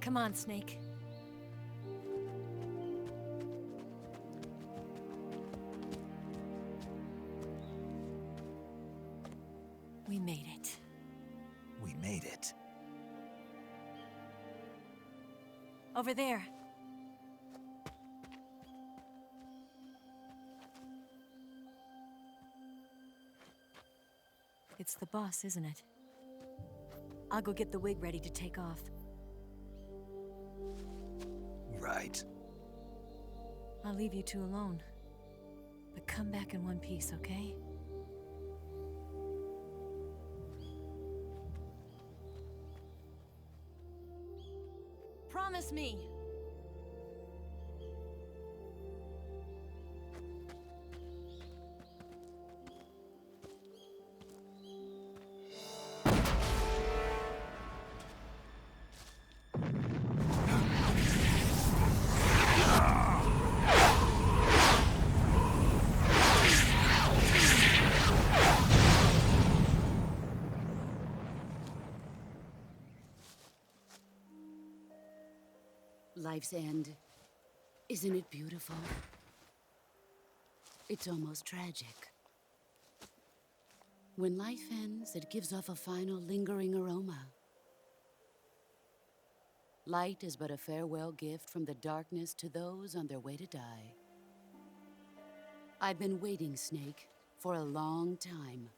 Come on, Snake. We made it. We made it. Over there. It's the boss, isn't it? I'll go get the wig ready to take off. Right. I'll leave you two alone. But come back in one piece, okay? Promise me! Life's end. Isn't it beautiful? It's almost tragic. When life ends, it gives off a final lingering aroma. Light is but a farewell gift from the darkness to those on their way to die. I've been waiting, Snake, for a long time.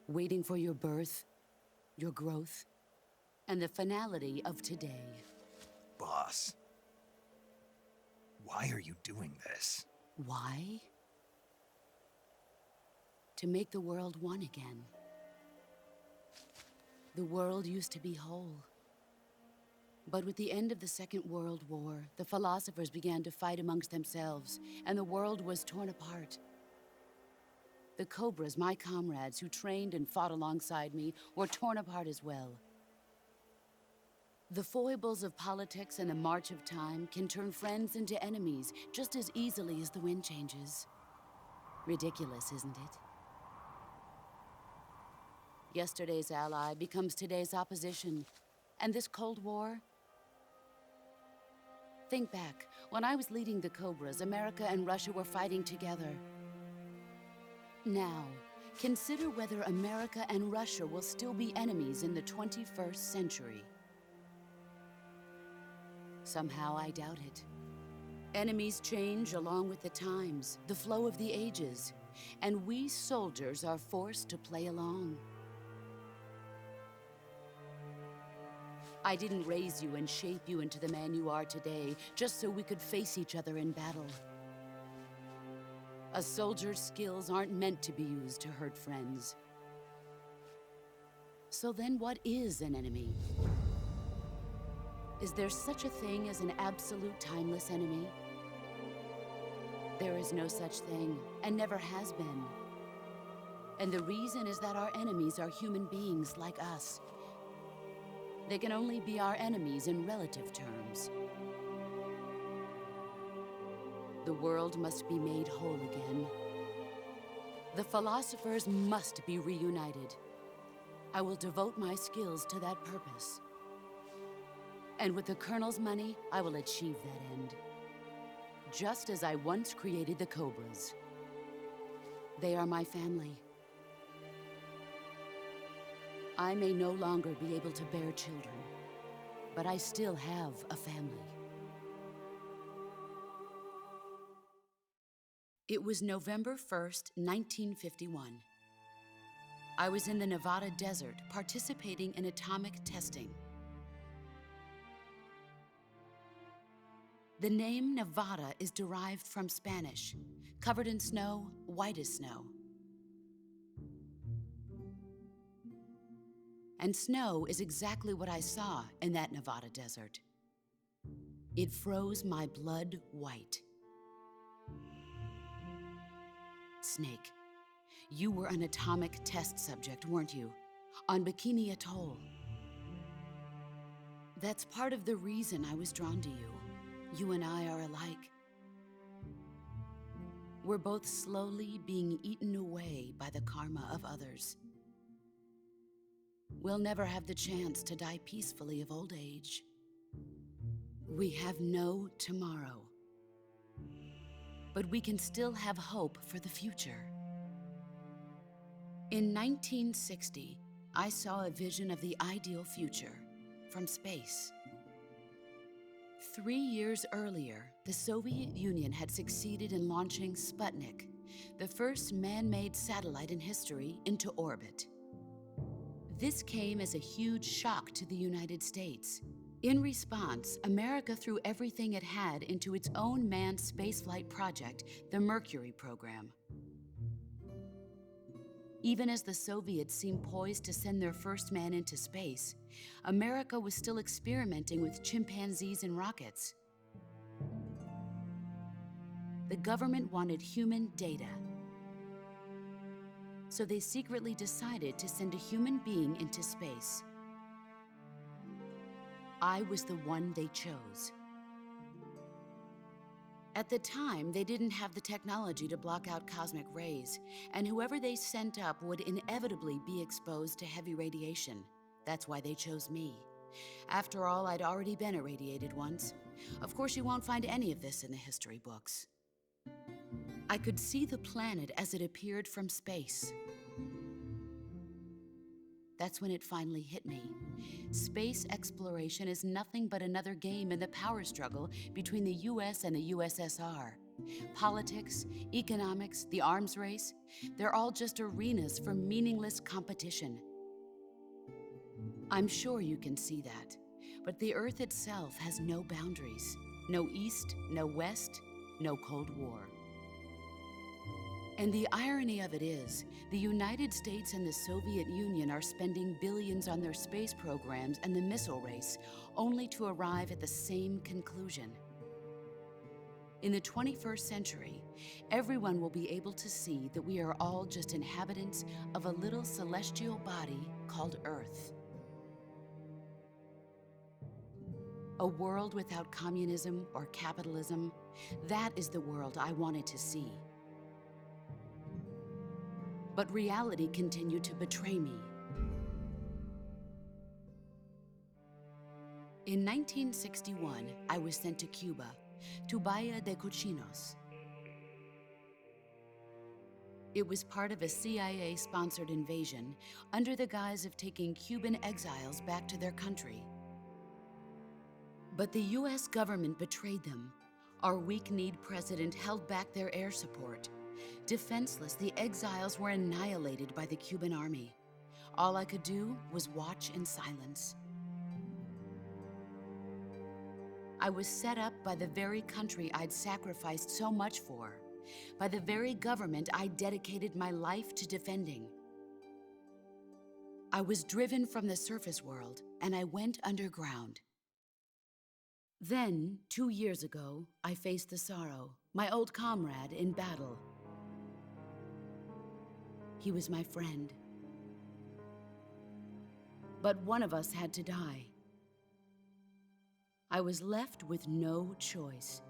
Waiting for your birth, your growth, and the finality of today. Boss. Why are you doing this? Why? To make the world one again. The world used to be whole. But with the end of the Second World War, the philosophers began to fight amongst themselves, and the world was torn apart. The Cobras, my comrades who trained and fought alongside me, were torn apart as well. The foibles of politics and the march of time can turn friends into enemies just as easily as the wind changes. Ridiculous, isn't it? Yesterday's ally becomes today's opposition. And this Cold War? Think back. When I was leading the Cobras, America and Russia were fighting together. Now, consider whether America and Russia will still be enemies in the 21st century. Somehow I doubt it. Enemies change along with the times, the flow of the ages, and we soldiers are forced to play along. I didn't raise you and shape you into the man you are today just so we could face each other in battle. A soldier's skills aren't meant to be used to hurt friends. So then what is an enemy? Is there such a thing as an absolute timeless enemy? There is no such thing, and never has been. And the reason is that our enemies are human beings like us. They can only be our enemies in relative terms. The world must be made whole again. The philosophers must be reunited. I will devote my skills to that purpose. And with the Colonel's money, I will achieve that end. Just as I once created the Cobras. They are my family. I may no longer be able to bear children, but I still have a family. It was November 1st, 1951. I was in the Nevada desert participating in atomic testing. The name Nevada is derived from Spanish, covered in snow, white as snow. And snow is exactly what I saw in that Nevada desert. It froze my blood white. Snake, you were an atomic test subject, weren't you? On Bikini Atoll. That's part of the reason I was drawn to you. You and I are alike. We're both slowly being eaten away by the karma of others. we'll never have the chance to die peacefully of old age. We have no tomorrow. But we can still have hope for the future. In 1960, I saw a vision of the ideal future from space. 3 years earlier, the Soviet Union had succeeded in launching Sputnik, the first man-made satellite in history, into orbit. This came as a huge shock to the United States. In response, America threw everything it had into its own manned spaceflight project, the Mercury program. Even as the Soviets seemed poised to send their first man into space, America was still experimenting with chimpanzees and rockets. The government wanted human data, so they secretly decided to send a human being into space. I was the one they chose. At the time, they didn't have the technology to block out cosmic rays, and whoever they sent up would inevitably be exposed to heavy radiation. That's why they chose me. After all, I'd already been irradiated once. Of course, you won't find any of this in the history books. I could see the planet as it appeared from space. That's when it finally hit me. Space exploration is nothing but another game in the power struggle between the US and the USSR. Politics, economics, the arms race, they're all just arenas for meaningless competition. I'm sure you can see that, but the Earth itself has no boundaries. No East, no West, no Cold War. And the irony of it is, the United States and the Soviet Union are spending billions on their space programs and the missile race, only to arrive at the same conclusion. In the 21st century, everyone will be able to see that we are all just inhabitants of a little celestial body called Earth. A world without communism or capitalism, that is the world I wanted to see. But reality continued to betray me. In 1961, I was sent to Cuba, to Bahia de Cochinos. It was part of a CIA-sponsored invasion under the guise of taking Cuban exiles back to their country. But the US government betrayed them. Our weak-kneed president held back their air support. Defenseless, the exiles were annihilated by the Cuban army. All I could do was watch in silence. I was set up by the very country I'd sacrificed so much for, by the very government I dedicated my life to defending. I was driven from the surface world, and I went underground. Then, 2 years ago, I faced the Sorrow, my old comrade in battle. He was my friend. But one of us had to die. I was left with no choice.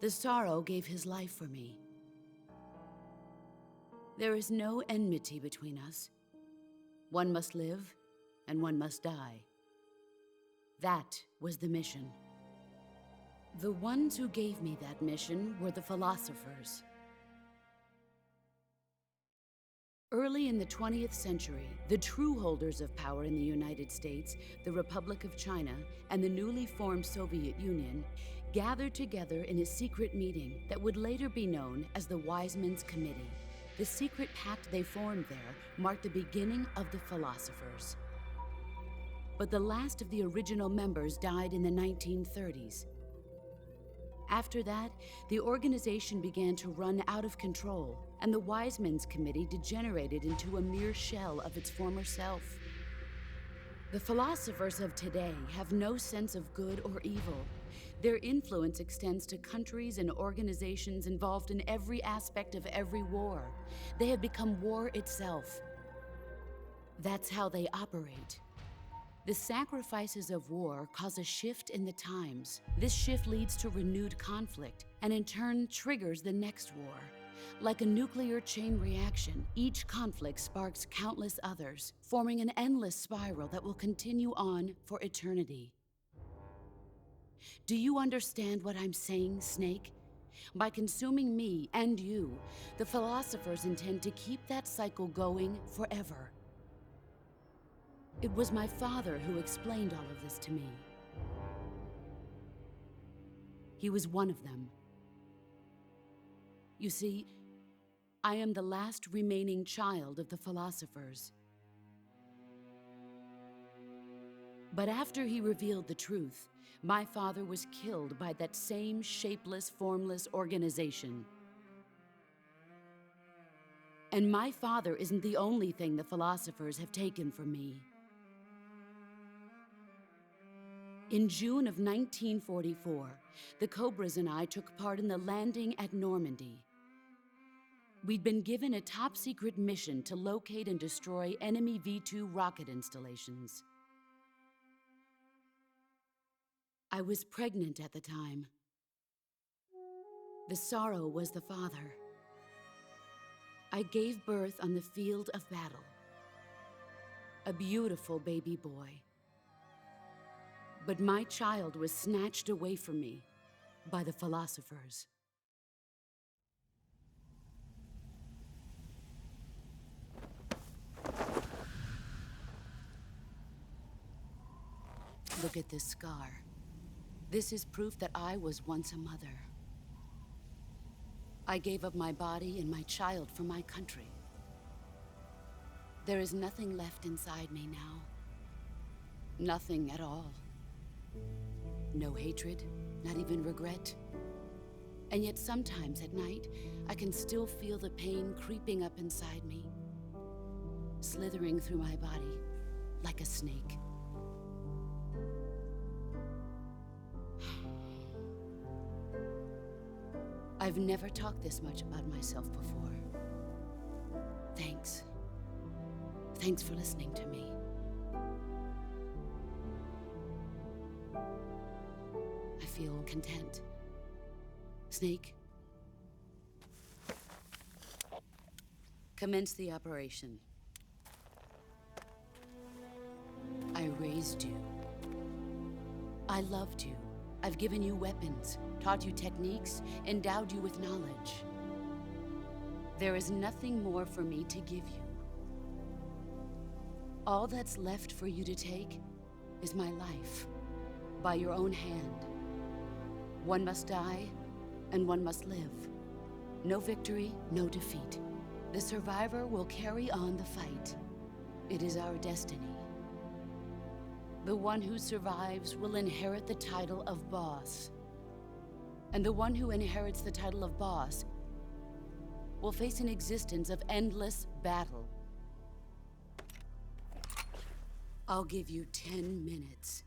The Sorrow gave his life for me. There is no enmity between us. One must live, and one must die. That was the mission. The ones who gave me that mission were the philosophers. Early in the 20th century, the true holders of power in the United States, the Republic of China, and the newly formed Soviet Union gathered together in a secret meeting that would later be known as the Wiseman's Committee. The secret pact they formed there marked the beginning of the philosophers. But the last of the original members died in the 1930s. After that, the organization began to run out of control, and the Wiseman's Committee degenerated into a mere shell of its former self. The philosophers of today have no sense of good or evil. Their influence extends to countries and organizations involved in every aspect of every war. They have become war itself. That's how they operate. The sacrifices of war cause a shift in the times. This shift leads to renewed conflict, and in turn triggers the next war. Like a nuclear chain reaction, each conflict sparks countless others, forming an endless spiral that will continue on for eternity. Do you understand what I'm saying, Snake? By consuming me and you, the philosophers intend to keep that cycle going forever. It was my father who explained all of this to me. He was one of them. You see, I am the last remaining child of the philosophers. But after he revealed the truth, my father was killed by that same shapeless, formless organization. And my father isn't the only thing the philosophers have taken from me. In June of 1944, the Cobras and I took part in the landing at Normandy. We'd been given a top-secret mission to locate and destroy enemy V-2 rocket installations. I was pregnant at the time. The sorrow was the father. I gave birth on the field of battle. A beautiful baby boy. But my child was snatched away from me by the philosophers. Look at this scar. This is proof that I was once a mother. I gave up my body and my child for my country. There is nothing left inside me now. Nothing at all. No hatred, not even regret. And yet sometimes at night, I can still feel the pain creeping up inside me, slithering through my body like a snake. I've never talked this much about myself before. Thanks. Thanks for listening to me. I feel content. Snake, commence the operation. I raised you. I loved you. I've given you weapons, taught you techniques, endowed you with knowledge. There is nothing more for me to give you. All that's left for you to take is my life, by your own hand. One must die, and one must live. No victory, no defeat. The survivor will carry on the fight. It is our destiny. The one who survives will inherit the title of boss. And the one who inherits the title of boss will face an existence of endless battle. I'll give you 10 minutes.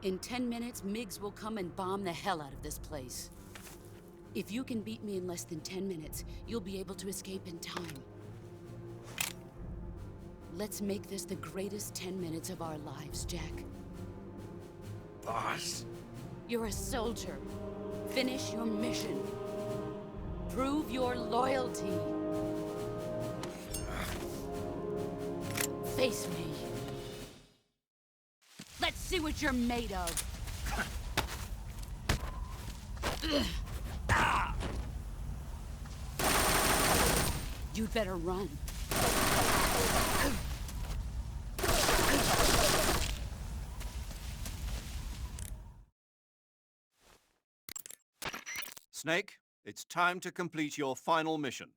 In 10 minutes, MiGs will come and bomb the hell out of this place. If you can beat me in less than 10 minutes, you'll be able to escape in time. Let's make this the greatest 10 minutes of our lives, Jack. Boss. You're a soldier. Finish your mission. Prove your loyalty. Face me. Let's see what you're made of. You'd better run. Snake, it's time to complete your final mission.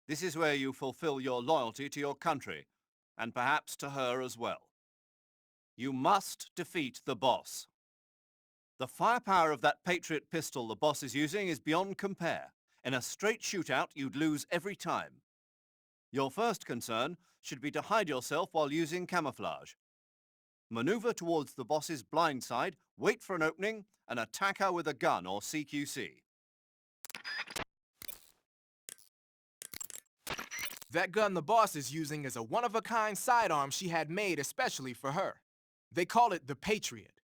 This is where you fulfill your loyalty to your country, and perhaps to her as well. You must defeat the boss. The firepower of that Patriot pistol the boss is using is beyond compare. In a straight shootout, you'd lose every time. Your first concern should be to hide yourself while using camouflage. Maneuver towards the boss's blind side, wait for an opening, and attack her with a gun or CQC. That gun the boss is using is a one-of-a-kind sidearm she had made especially for her. They call it the Patriot.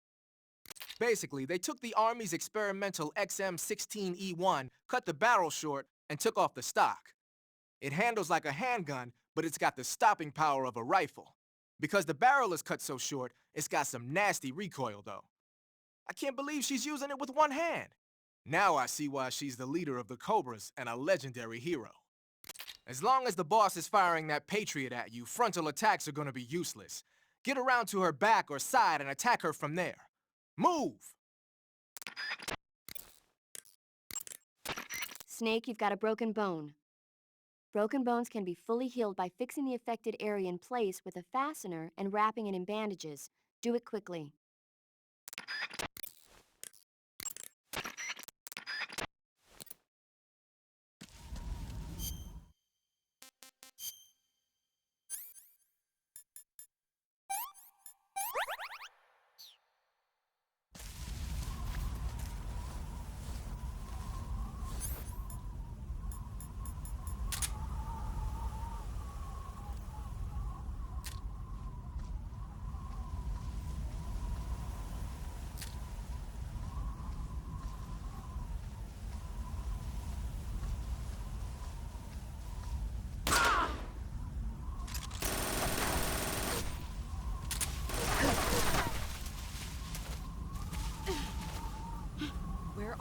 Basically, they took the Army's experimental XM-16E1, cut the barrel short, and took off the stock. It handles like a handgun, but it's got the stopping power of a rifle. Because the barrel is cut so short, it's got some nasty recoil, though. I can't believe she's using it with one hand. Now I see why she's the leader of the Cobras and a legendary hero. As long as the boss is firing that Patriot at you, frontal attacks are gonna be useless. Get around to her back or side and attack her from there. Move! Snake, you've got a broken bone. Broken bones can be fully healed by fixing the affected area in place with a fastener and wrapping it in bandages. Do it quickly. Where are you?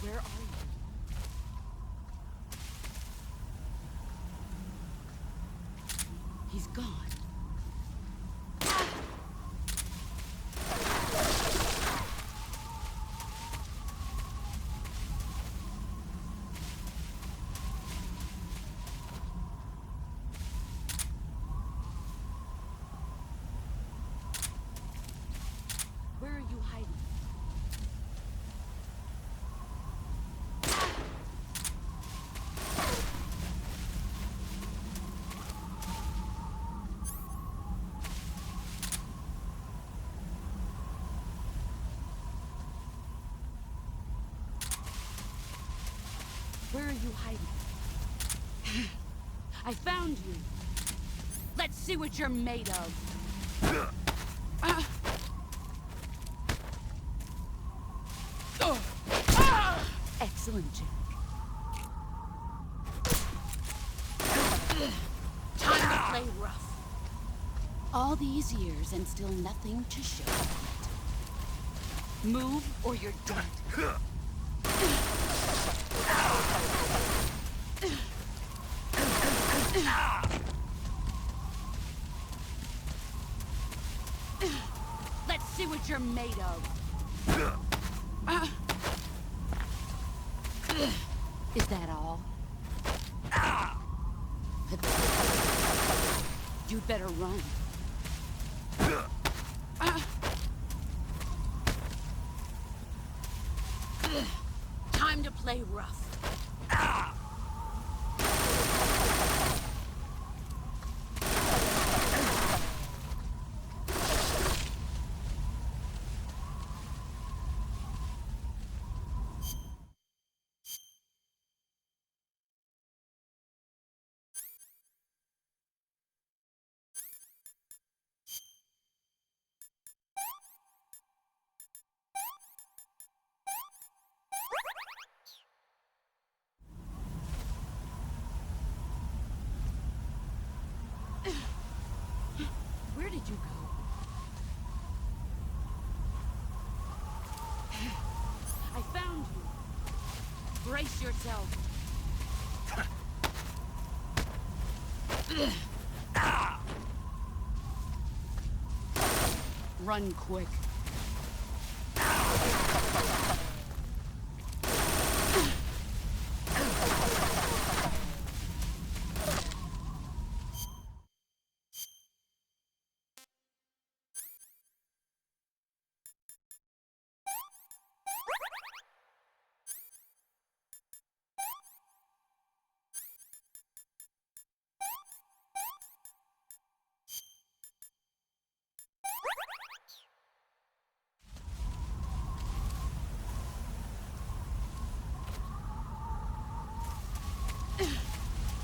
Where are you? He's gone. Where are you hiding? Where are you hiding? I found you. Let's see what you're made of. Excellent, Jack. Time to play rough. All these years and still nothing to show for it. Move or you're dead. Let's see what you're made of. Is that all? You'd better run. Time to play rough. Where did you go? I found you. Brace yourself. Run quick.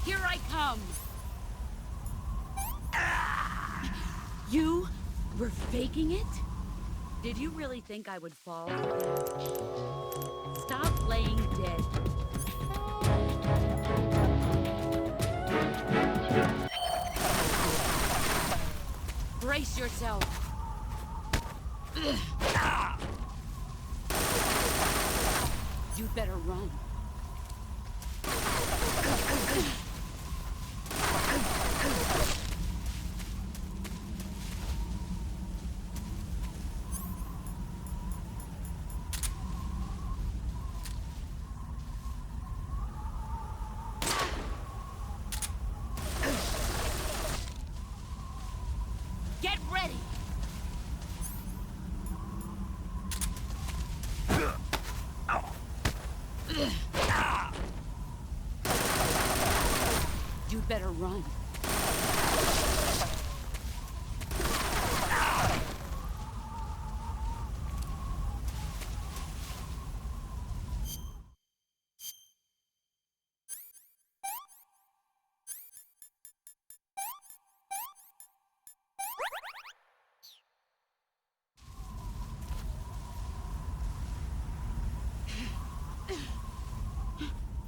Here I come! were faking it? Did you really think I would fall for that? Stop playing dead. Brace yourself. You better run. Get ready! You better run.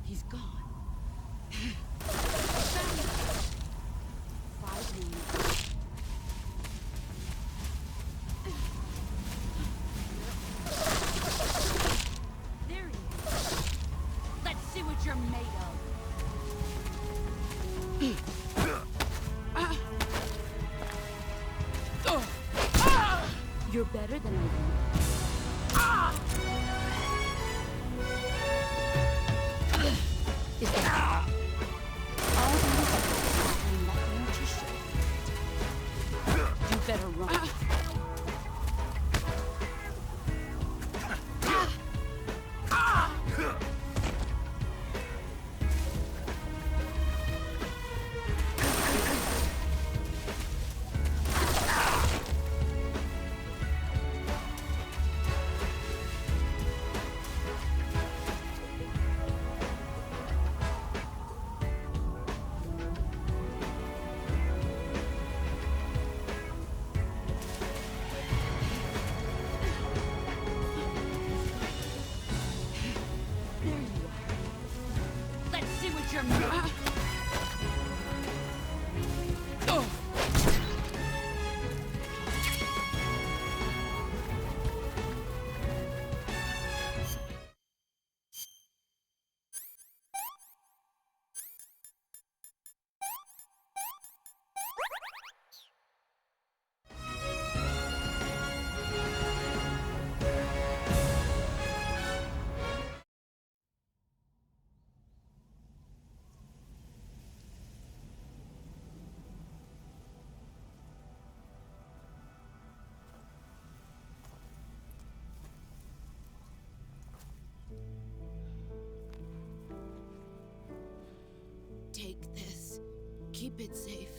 He's gone. Found him. 5 minutes. There he is. Let's see what you're made of. You're better than I am. Is that all these are nothing to show? You better run. There you are. Let's see what you're made of. Take this. Keep it safe.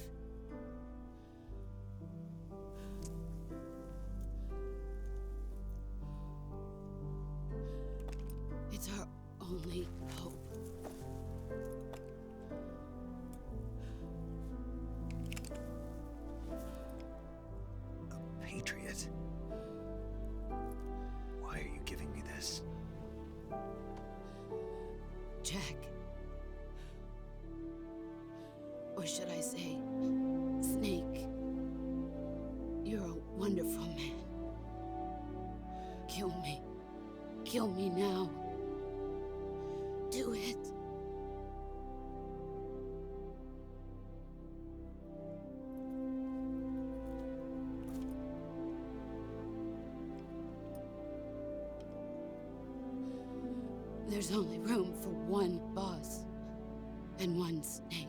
It's our only hope. A patriot? Why are you giving me this? Jack. Or should I say, Snake? You're a wonderful man. Kill me. Kill me now. Do it. There's only room for one boss and one snake.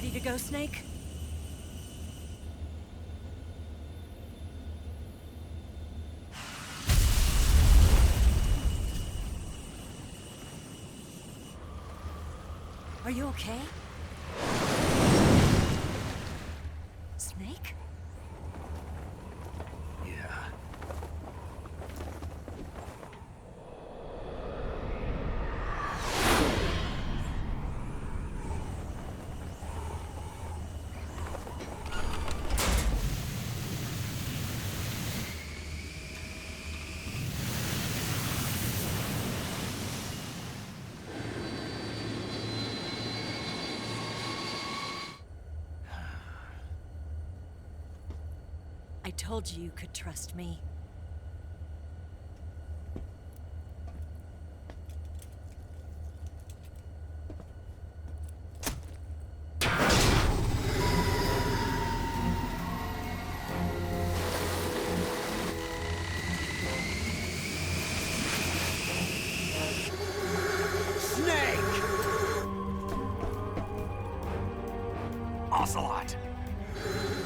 Ready to go, Snake? Are you okay? Snake? Yeah. I told you you could trust me. Snake! Ocelot!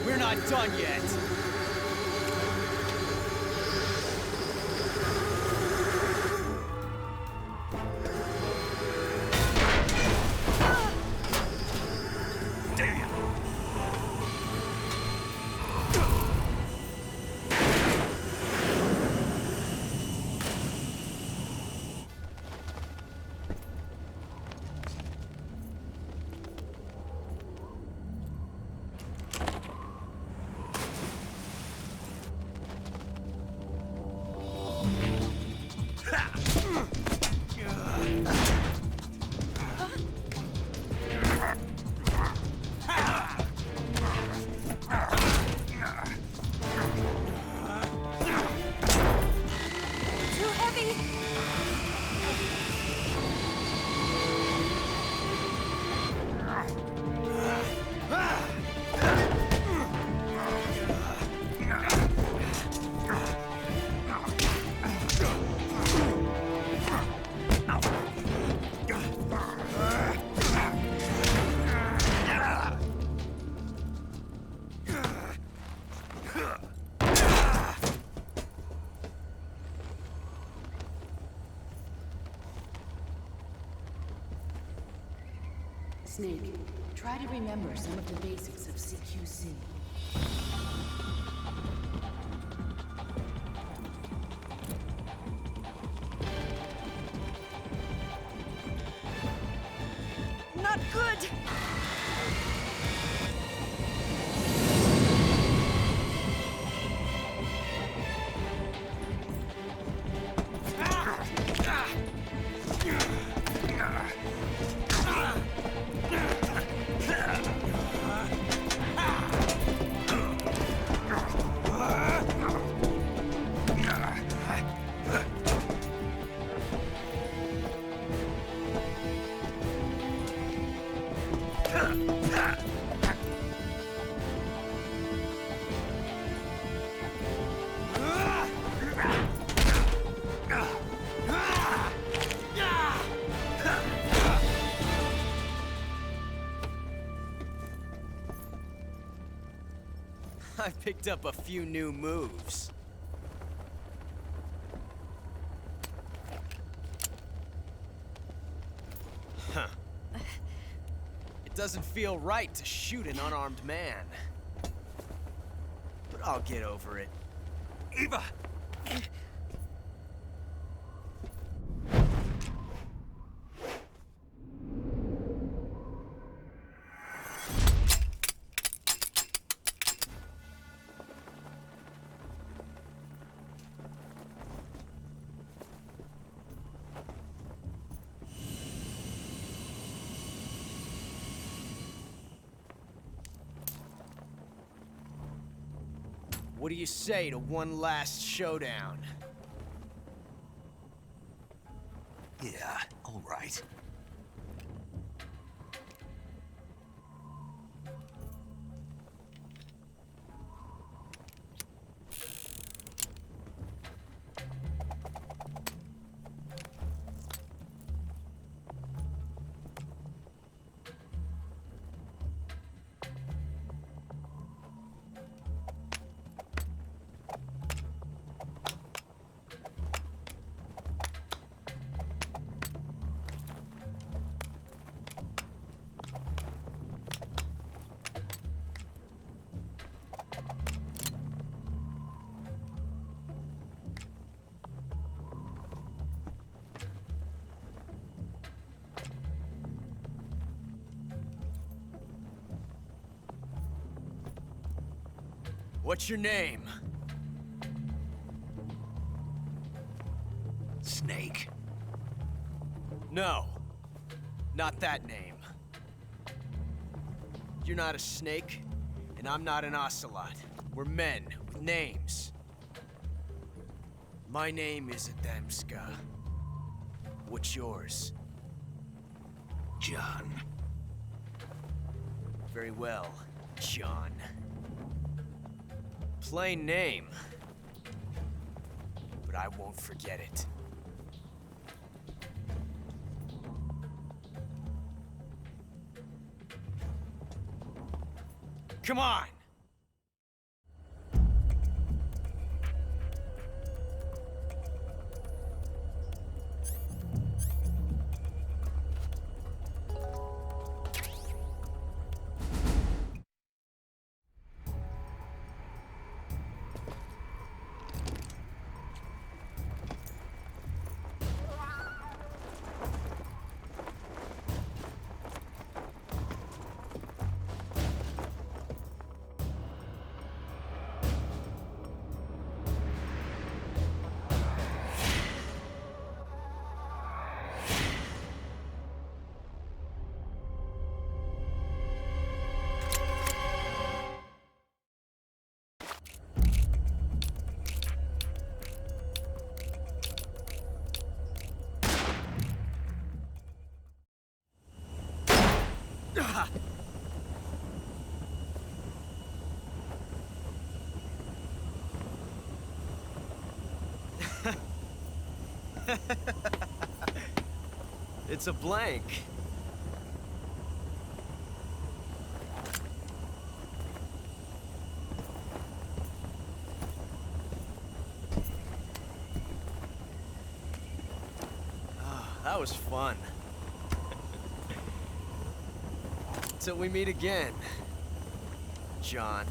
We're not done yet! Damn! Too heavy! Snake, try to remember some of the basics of CQC. Not good! I picked up a few new moves. Huh. It doesn't feel right to shoot an unarmed man. But I'll get over it. Eva! What do you say to one last showdown? Yeah, all right. What's your name? Snake. No. Not that name. You're not a snake, and I'm not an ocelot. We're men with names. My name is Adamska. What's yours? John. Very well, John. Plain name. But I won't forget it. Come on! It's a blank. Oh, that was fun. Till we meet again, John.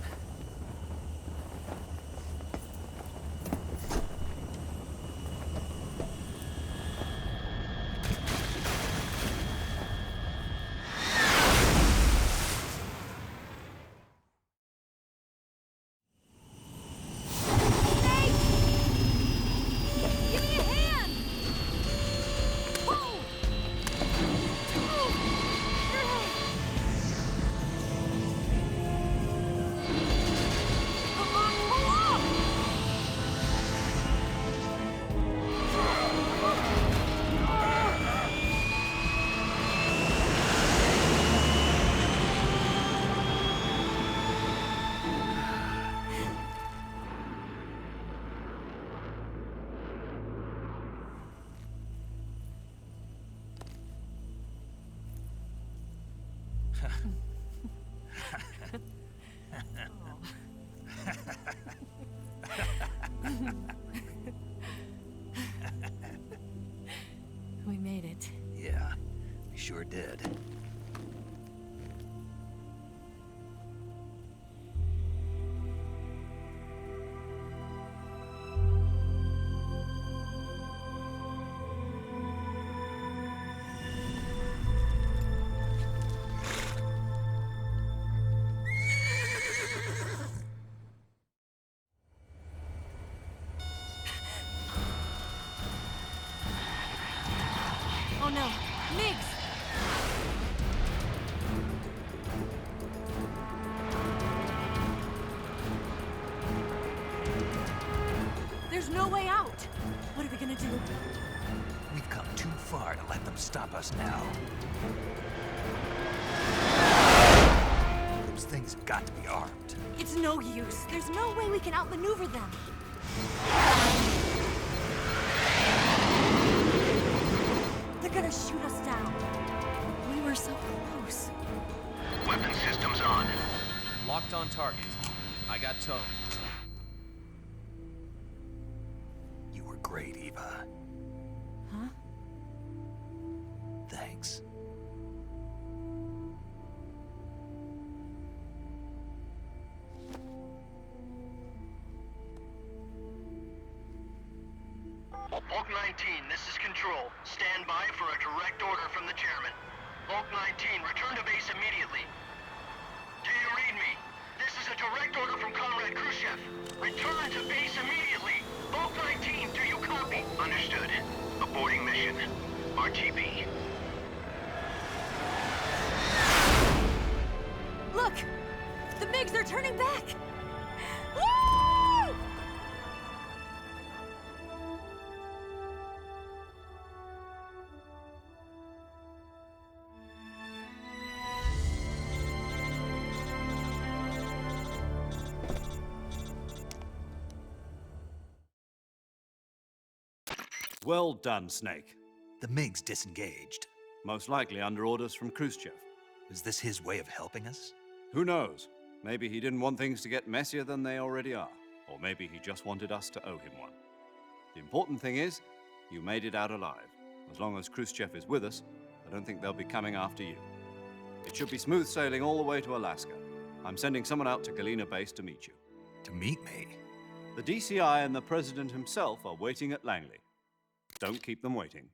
We made it. Yeah, we sure did. Oh no, Migs! There's no way out! What are we gonna do? We've come too far to let them stop us now. Those things have got to be armed. It's no use. There's no way we can outmaneuver them. They're gonna shoot us down. We were so close. Weapon systems on. Locked on target. I got towed. You were great, Eva. Huh? Thanks. Hulk 19, this is Control. Stand by for a direct order from the chairman. Hulk 19, return to base immediately. Do you read me? This is a direct order from Comrade Khrushchev. Return to base immediately. Vault 19, do you copy? Understood. Aborting mission. RTB. Look! The MiGs are turning back! Woo! Well done, Snake. The MiGs disengaged. Most likely under orders from Khrushchev. Is this his way of helping us? Who knows? Maybe he didn't want things to get messier than they already are. Or maybe he just wanted us to owe him one. The important thing is, you made it out alive. As long as Khrushchev is with us, I don't think they'll be coming after you. It should be smooth sailing all the way to Alaska. I'm sending someone out to Galena Base to meet you. To meet me? The DCI and the President himself are waiting at Langley. Don't keep them waiting.